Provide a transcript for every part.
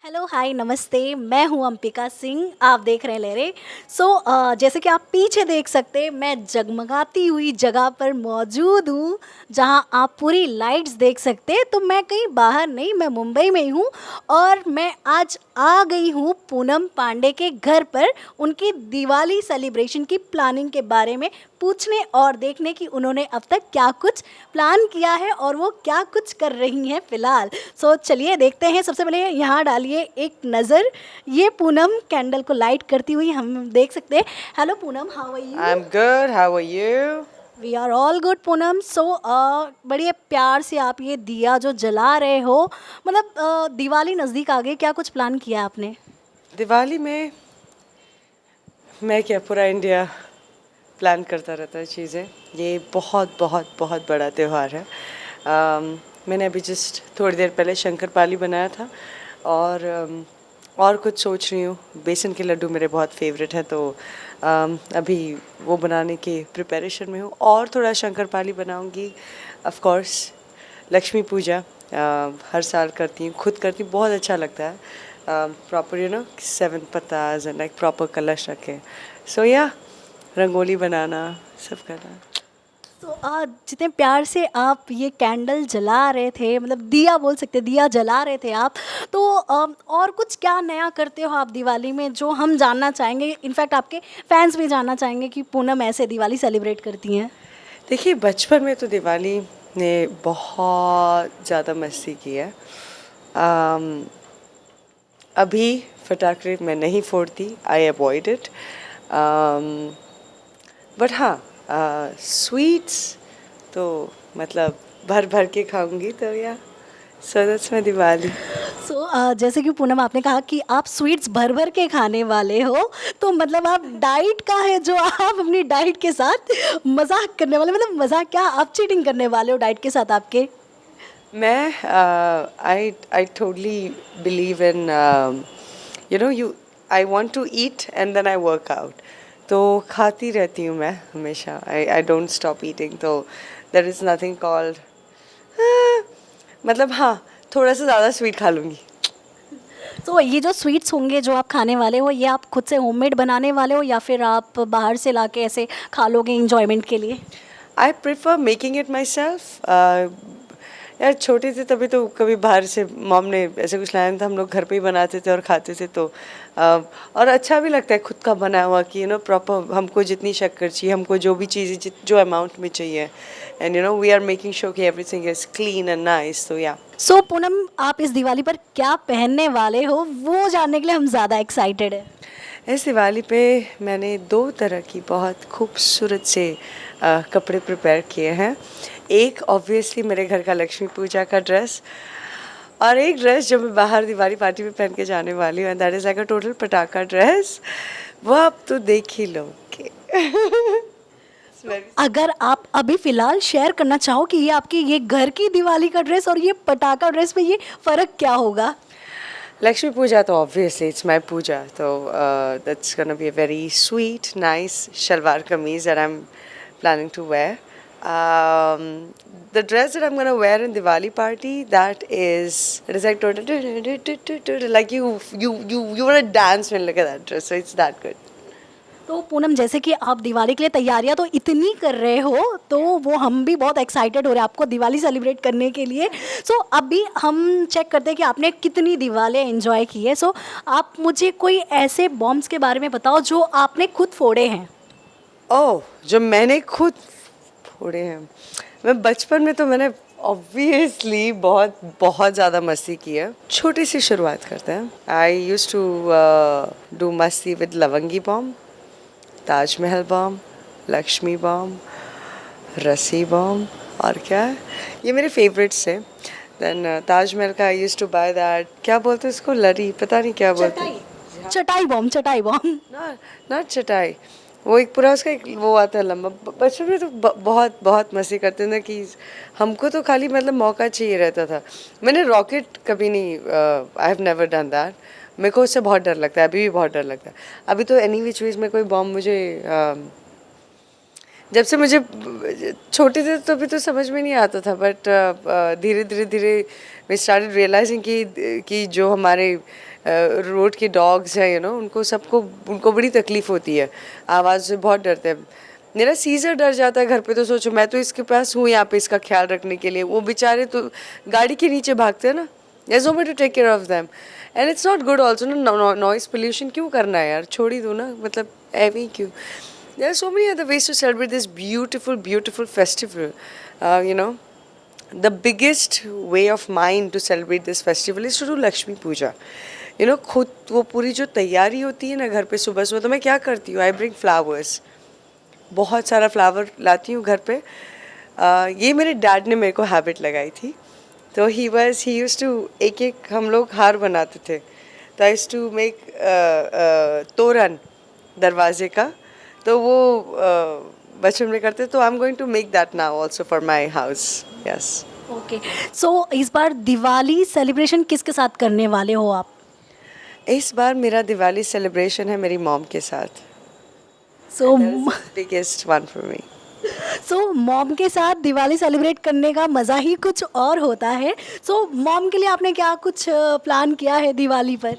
Hello hi नमस्ते। मैं हूँ अंपिका सिंह। आप देख रहे हैं लहरे। जैसे कि आप पीछे देख सकते हैं, मैं जगमगाती हुई जगह पर मौजूद हूँ जहाँ आप पूरी लाइट्स देख सकते हैं। तो मैं कहीं बाहर नहीं, मैं मुंबई में ही हूँ और मैं आज आ गई हूँ पूनम पांडे के घर पर उनकी दिवाली सेलिब्रेशन की प्लानिंग के बारे में पूछने और देखने कि उन्होंने अब तक क्या कुछ प्लान किया है और वो क्या कुछ कर रही हैं फ़िलहाल। चलिए देखते हैं। सबसे पहले यहाँ डालिए एक नज़र। ये पूनम कैंडल को लाइट करती हुई हम देख सकते हैं। Hello Poonam, how are you? I'm good. How are you? We are all good Poonam. बड़े प्यार से आप ये दिया जो जला रहे हो, मतलब दिवाली नज़दीक आ गई, क्या कुछ प्लान किया आपने? दिवाली में मैं क्या पूरा इंडिया प्लान करता रहता है चीज़ें। ये बहुत बहुत बहुत बड़ा त्यौहार है। मैंने अभी जस्ट थोड़ी देर पहले शंकरपाली बनाया था और कुछ सोच रही हूँ। बेसन के लड्डू मेरे बहुत फेवरेट हैं, तो अभी वो बनाने के प्रिपरेशन में हूँ और थोड़ा शंकरपाली बनाऊँगी। ऑफ कोर्स लक्ष्मी पूजा हर साल करती हूँ, खुद करती हूँ, बहुत अच्छा लगता है। प्रॉपर 7 पत्ताज एंड लाइक प्रॉपर कलश रखे। सो या रंगोली बनाना, सब करना। जितने प्यार से आप ये कैंडल जला रहे थे, मतलब दिया बोल सकते, दिया जला रहे थे आप, तो और कुछ क्या नया करते हो आप दिवाली में जो हम जानना चाहेंगे? इनफैक्ट आपके फैंस भी जानना चाहेंगे कि पूनम ऐसे दिवाली सेलिब्रेट करती हैं। देखिए, बचपन में तो दिवाली ने बहुत ज़्यादा मस्ती की है। अम, अभी फटाखे मैं नहीं फोड़ती, आई अवॉइड इट। बट हाँ, स्वीट्स तो मतलब भर भर के खाऊंगी, तो या सो दैट्स माय दिवाली। जैसे कि पूनम आपने कहा कि आप स्वीट्स भर भर के खाने वाले हो, तो मतलब आप डाइट का है जो आप अपनी डाइट के साथ मजाक करने वाले, मतलब मजाक क्या, आप चीटिंग करने वाले हो डाइट के साथ आपके? मैं I totally believe in you I want to eat and then I work out. तो खाती रहती हूँ मैं हमेशा। आई डोंट स्टॉप ईटिंग, तो देयर इज़ नथिंग कॉल्ड मतलब हाँ, थोड़ा सा ज़्यादा स्वीट खा लूँगी। तो ये जो स्वीट्स होंगे जो आप खाने वाले हो, ये आप खुद से होममेड बनाने वाले हो या फिर आप बाहर से लाके ऐसे खा लोगे इंजॉयमेंट के लिए? I prefer making it my self. यार छोटे थे तभी तो कभी बाहर से मॉम ने ऐसे कुछ लाया नहीं था, हम लोग घर पे ही बनाते थे और खाते थे। तो और अच्छा भी लगता है खुद का बना हुआ कि प्रॉपर हमको जितनी शक्कर चाहिए, हमको जो भी चीज़ें जो अमाउंट में चाहिए, and we are making sure कि everything is clean and nice. तो या पूनम, आप इस दिवाली पर क्या पहनने वाले हो वो जानने के लिए हम ज़्यादा एक्साइटेड है। इस दिवाली पे मैंने 2 तरह की बहुत खूबसूरत से कपड़े प्रिपेयर किए हैं। एक ऑब्वियसली मेरे घर का लक्ष्मी पूजा का ड्रेस, और एक ड्रेस जो मैं बाहर दिवाली पार्टी में पहन के जाने वाली हूँ, and that is like a total पटाखा ड्रेस। वो आप तो देख ही लोगे। अगर आप अभी फ़िलहाल शेयर करना चाहो कि ये आपकी ये घर की दिवाली का ड्रेस और ये पटाखा ड्रेस में ये फ़र्क क्या होगा? लक्ष्मी पूजा तो ऑब्वियसली इट्स माई पूजा, तो that's gonna be a very sweet nice salwar kameez that I am planning to wear. The dress that I'm gonna wear in Diwali party, it is like like you wanna dance when you look at that dress, so it's that good. तो पूनम, जैसे कि आप दिवाली के लिए तैयारियां तो इतनी कर रहे हो, तो वो हम भी बहुत एक्साइटेड हो रहे हैं आपको दिवाली सेलिब्रेट करने के लिए। अभी हम चेक करते हैं कि आपने कितनी दिवालियाँ एंजॉय की है। आप मुझे कोई ऐसे बॉम्ब्स के बारे में बताओ जो आपने खुद फोड़े हैं। ओह, जो मैंने खुद फोड़े हैं, मैं बचपन में तो मैंने ऑब्वियसली बहुत बहुत ज़्यादा मस्ती की है। छोटी सी शुरुआत करते हैं। आई यूज टू डू मस्ती विद लवंगी bomb, Taj Mahal bomb, Lakshmi bomb, रस्सी बॉम्ब, और क्या है, ये मेरे फेवरेट्स हैं। देन ताजमहल का आई यूज टू बाय दैट, क्या बोलते हैं इसको, लरी, पता नहीं क्या बोलते हैं। चटाई, चटाई बॉम्ब, चटाई बॉम्ब। नॉट चटाई, वो एक पूरा उसका एक वो आता है लंबा। बचपन में तो बहुत बहुत मस्ती करते थे कि हमको तो खाली मतलब मौका चाहिए रहता था। मैंने रॉकेट कभी नहीं, I have never done that. मेरे को उससे बहुत डर लगता है, अभी भी बहुत डर लगता है। अभी तो एनी विच वेज में कोई बॉम्ब मुझे जब से मुझे छोटे थे तो भी तो समझ में नहीं आता था, बट धीरे धीरे धीरे वी स्टार्टेड रियलाइजिंग कि जो हमारे रोड के डॉग्स हैं, उनको बड़ी तकलीफ़ होती है, आवाज़ से बहुत डरते हैं। मेरा सीजर डर जाता है घर पे, तो सोचो मैं तो इसके पास हूँ यहाँ पे इसका ख्याल रखने के लिए, वो बेचारे तो गाड़ी के नीचे भागते हैं ना, there's nobody to take care of them and it's not good also ना, noise pollution क्यों करना है यार, छोड़ ही दो ना, मतलब ऐਵੇਂ ही क्यों। There are so many other ways to celebrate this beautiful festival. The biggest way of mine to celebrate this festival is to do Lakshmi Puja. खुद वो पूरी जो तैयारी होती है ना घर पे सुबह सुबह, तो मैं क्या करती हूँ, आई ब्रिंग फ्लावर्स, बहुत सारा फ्लावर लाती हूँ घर पे। ये मेरे डैड ने मेरे को हैबिट लगाई थी, तो ही यूज्ड टू एक हम लोग हार बनाते थे, तो आई यूज्ड टू मेक तोरण दरवाजे का, तो वो बचपन में करते, तो I am going to make that now also for my house. Yes. Okay, so इस बार दिवाली सेलिब्रेशन किसके साथ करने वाले हो आप? इस बार मेरा दिवाली सेलिब्रेशन है मेरी मॉम के साथ। So biggest one for me. Mom के साथ दिवाली सेलिब्रेट करने का मज़ा ही कुछ और होता है। सो मॉम के लिए आपने क्या कुछ प्लान किया है दिवाली पर?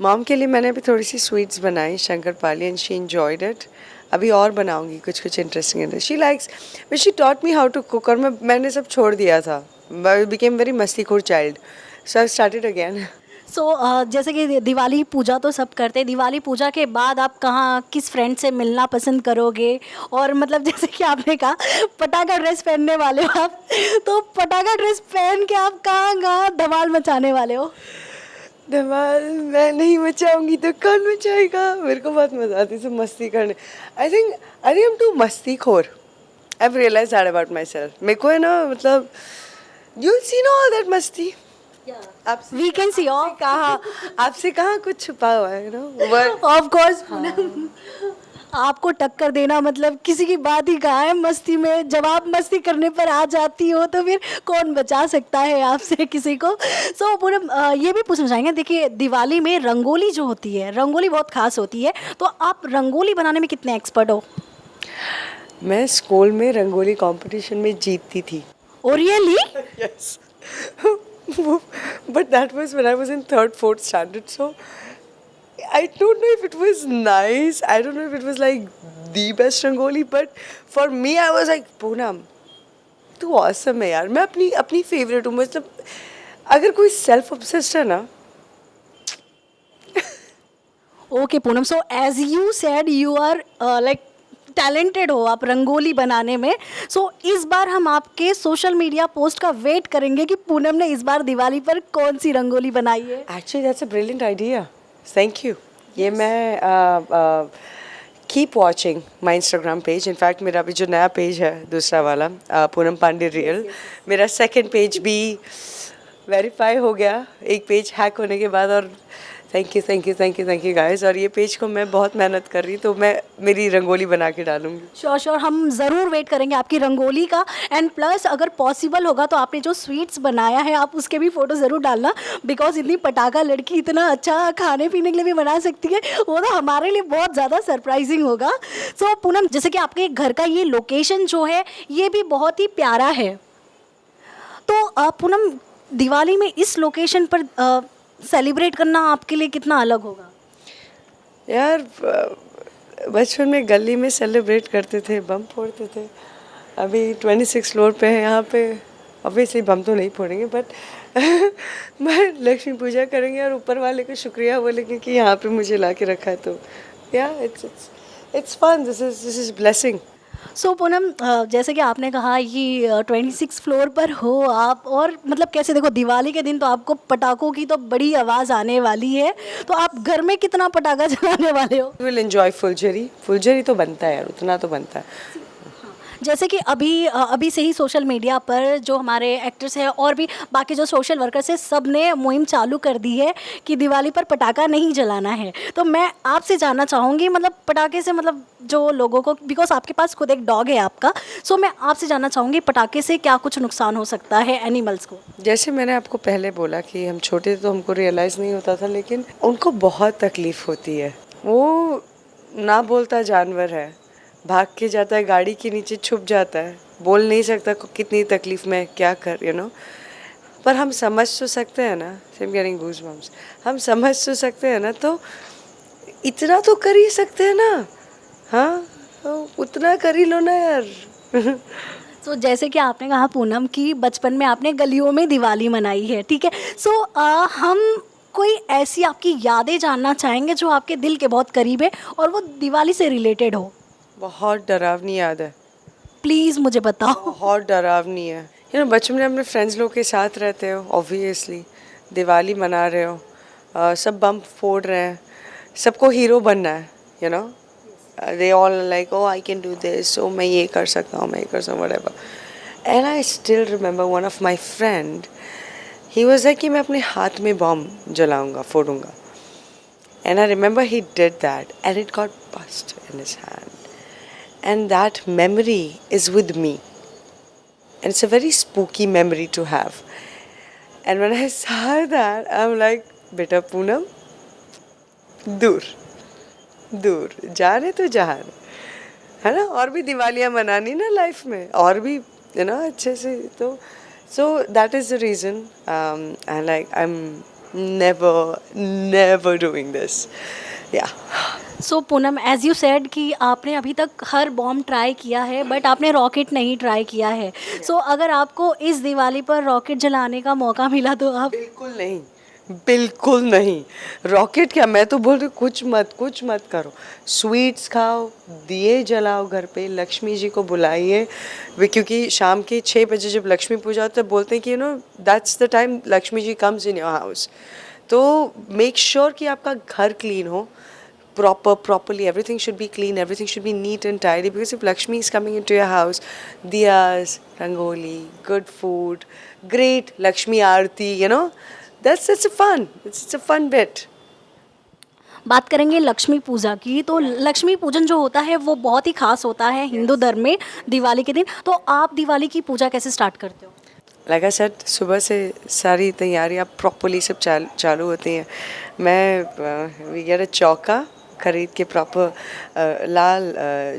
मॉम के लिए मैंने अभी थोड़ी सी स्वीट्स बनाई, shankarpali, and she enjoyed it. अभी और बनाऊंगी कुछ interesting. She likes, but she taught me how to cook, और मैंने सब छोड़ दिया था। आई बिकेम वेरी मस्तीखोर child, so I started again. जैसे कि दिवाली पूजा तो सब करते हैं, दिवाली पूजा के बाद आप कहाँ किस फ्रेंड से मिलना पसंद करोगे? और मतलब जैसे कि आपने कहा पटाखा ड्रेस पहनने वाले हो आप, तो पटाखा ड्रेस पहन के आप कहाँ धमाल मचाने वाले हो? धमाल मैं नहीं मचाऊंगी तो कौन मचाएगा? मेरे को बहुत मजा आती है मस्ती करने। I think I am too मस्तीखोर। I have realise that about myself. मेरे को है ना, मतलब you see no all that मस्ती। वी कैन सी आपसे कहाँ कुछ छुपा हुआ है, ऑफ कोर्स। आपको टक्कर देना मतलब किसी की बात ही कहाँ है मस्ती में। जब आप मस्ती करने पर आ जाती हो तो फिर कौन बचा सकता है आपसे किसी को। पूनम, ये भी पूछना चाहेंगे, देखिए दिवाली में रंगोली जो होती है, रंगोली बहुत खास होती है, तो आप रंगोली बनाने में कितने एक्सपर्ट हो? मैं स्कूल में रंगोली कंपटीशन में जीतती थी। Oh really? Yes. But that was when I was in 3rd, 4th standard. So I don't know if it was nice. I don't know if it was like the best rangoli. But for me, I was like, Poonam, तू awesome है यार। मैं अपनी favorite हूँ। मतलब अगर कोई self obsessed है ना। Okay Poonam, so as you said you are like talented हो आप रंगोली बनाने में। इस बार हम आपके सोशल मीडिया पोस्ट का वेट करेंगे कि पूनम ने इस बार दिवाली पर कौन सी रंगोली बनाई है। Actually that's a brilliant idea, thank you. ये मैं keep watching my Instagram page. In fact मेरा अभी जो नया पेज है दूसरा वाला, पूनम पांडे रियल, मेरा 2nd पेज भी वेरीफाई हो गया एक पेज हैक होने के बाद। और थैंक यू गाइस। और ये पेज को मैं बहुत मेहनत कर रही, तो मैं मेरी रंगोली बना के डालूंगी। श्योर हम ज़रूर वेट करेंगे आपकी रंगोली का। एंड प्लस अगर पॉसिबल होगा तो आपने जो स्वीट्स बनाया है आप उसके भी फ़ोटो ज़रूर डालना, बिकॉज इतनी पटाखा लड़की इतना अच्छा खाने पीने के लिए भी बना सकती है, वो तो हमारे लिए बहुत ज़्यादा सरप्राइजिंग होगा। पूनम, जैसे कि आपके घर का ये लोकेशन जो है ये भी बहुत ही प्यारा है, तो पूनम दिवाली में इस लोकेशन पर सेलिब्रेट करना आपके लिए कितना अलग होगा? यार बचपन में गली में सेलिब्रेट करते थे, बम फोड़ते थे। अभी 26 फ्लोर पे है यहाँ पे, ऑब्वियसली बम तो नहीं फोड़ेंगे, बट मैं लक्ष्मी पूजा करेंगे और ऊपर वाले को शुक्रिया बोलेंगे कि यहाँ पे मुझे ला के रखा है। तो या it's fun, this is blessing. Poonam, जैसे कि आपने कहा ये 26 फ्लोर पर हो आप, और मतलब कैसे देखो दिवाली के दिन तो आपको पटाखों की तो बड़ी आवाज़ आने वाली है, तो आप घर में कितना पटाखा चलाने वाले हो? विल एंजॉय फुलझड़ी तो बनता है यार, उतना तो बनता है। जैसे कि अभी से ही सोशल मीडिया पर जो हमारे एक्टर्स हैं और भी बाकी जो सोशल वर्कर्स हैं, सब ने मुहिम चालू कर दी है कि दिवाली पर पटाखा नहीं जलाना है। तो मैं आपसे जानना चाहूँगी, मतलब पटाखे से मतलब जो लोगों को, बिकॉज आपके पास खुद एक डॉग है आपका, मैं आपसे जानना चाहूँगी पटाखे से क्या कुछ नुकसान हो सकता है एनिमल्स को? जैसे मैंने आपको पहले बोला कि हम छोटे तो हमको रियलाइज़ नहीं होता था, लेकिन उनको बहुत तकलीफ़ होती है। वो ना बोलता जानवर है, भाग के जाता है, गाड़ी के नीचे छुप जाता है, बोल नहीं सकता कितनी तकलीफ में क्या कर पर हम समझ तो सकते हैं ना. I am getting goosebumps. हम समझ तो सकते हैं ना, तो इतना तो कर ही सकते हैं ना. हाँ, तो उतना कर ही लो ना यार. सो जैसे कि आपने कहा पूनम कि बचपन में आपने गलियों में दिवाली मनाई है, ठीक है. सो हम कोई ऐसी आपकी यादें जानना चाहेंगे जो आपके दिल के बहुत करीब है और वो दिवाली से रिलेटेड हो. बहुत डरावनी याद है. प्लीज़ मुझे बताओ. बहुत डरावनी है. बचपन में अपने फ्रेंड्स लोग के साथ रहते हो, ऑब्वियसली दिवाली मना रहे हो, सब बम फोड़ रहे हैं, सबको हीरो बनना है. They all like, oh I can do this, oh मैं ये कर सकता हूँ, मैं ये कर सकता हूँ, whatever. And I still remember one of my friend, he was like कि मैं अपने हाथ में बम जलाऊंगा, फोड़ूंगा. And I remember he did that and it got burst in his hand. And that memory is with me. And it's a very spooky memory to have. And when I saw that, I'm like, beta Poonam, दूर दूर जाने तो जहान है ना. और भी दिवालियाँ मनानी ना लाइफ में, और भी अच्छे से. तो so that is the reason and like I'm never doing this. Yeah. So Poonam, as you said कि आपने अभी तक हर बॉम्ब ट्राई किया है बट आपने रॉकेट नहीं ट्राई किया है. सो अगर आपको इस दिवाली पर रॉकेट जलाने का मौका मिला तो आप. बिल्कुल नहीं, बिल्कुल नहीं. रॉकेट क्या, मैं तो बोल रही हूँ कुछ मत करो. स्वीट्स खाओ, दिए जलाओ घर पे, लक्ष्मी जी को बुलाइए. क्योंकि शाम के 6 बजे जब लक्ष्मी पूजा होती है, बोलते हैं कि that's the time Lakshmi ji comes in your house. तो मेक श्योर कि आपका घर क्लीन हो. Properly, everything should be clean, everything should be neat and tidy, because if Lakshmi is coming into your house, diyas, rangoli, good food, great Lakshmi aarti, that's it's a fun bit. बात करेंगे लक्ष्मी पूजा की, तो लक्ष्मी पूजन जो होता है वो बहुत ही खास होता है हिंदू धर्म में दिवाली के दिन. तो आप दिवाली की पूजा कैसे स्टार्ट करते हो? लाइक आई सेड, सुबह से सारी तैयारियाँ प्रॉपरली सब चालू होती हैं. मैं वी गेट अ चौका खरीद के, प्रॉपर लाल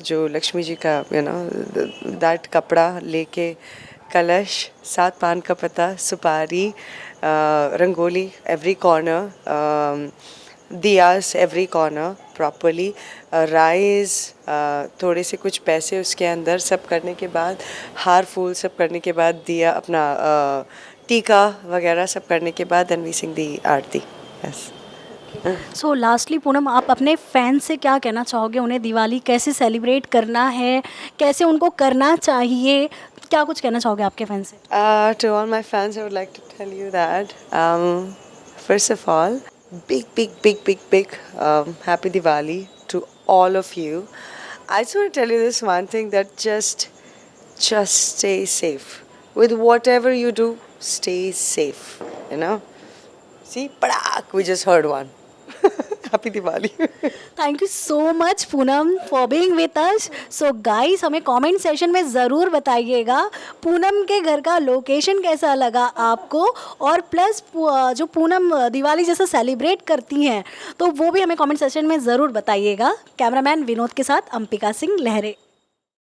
जो लक्ष्मी जी का दैट कपड़ा लेके, कलश, 7 पान का पत्ता, सुपारी, rangoli every corner, diyas every corner properly, rice, थोड़े से कुछ पैसे उसके अंदर, सब करने के बाद हार फूल सब करने के बाद, दिया अपना टीका वगैरह सब करने के बाद, then we sing the aarti. Yes. So lastly Poonam, आप अपने फैंस से क्या कहना चाहोगे? उन्हें दिवाली कैसे सेलिब्रेट करना है, कैसे उनको करना चाहिए, क्या कुछ कहना चाहोगे आपके फैंस से? To all my fans, I would like to tell you that first of all, big happy Diwali to all of you. I just want to tell you this one thing, that just stay safe. With whatever you do, stay safe. See, padak, we just heard one. Happy Diwali. Thank you so much Poonam for being with us. So guys, हमें comment session में ज़रूर बताइएगा पूनम के घर का location कैसा लगा आपको, और प्लस जो पूनम दिवाली जैसा सेलिब्रेट करती हैं तो वो भी हमें कमेंट सेशन में ज़रूर बताइएगा. कैमरामैन विनोद के साथ अंपिका सिंह लहरे.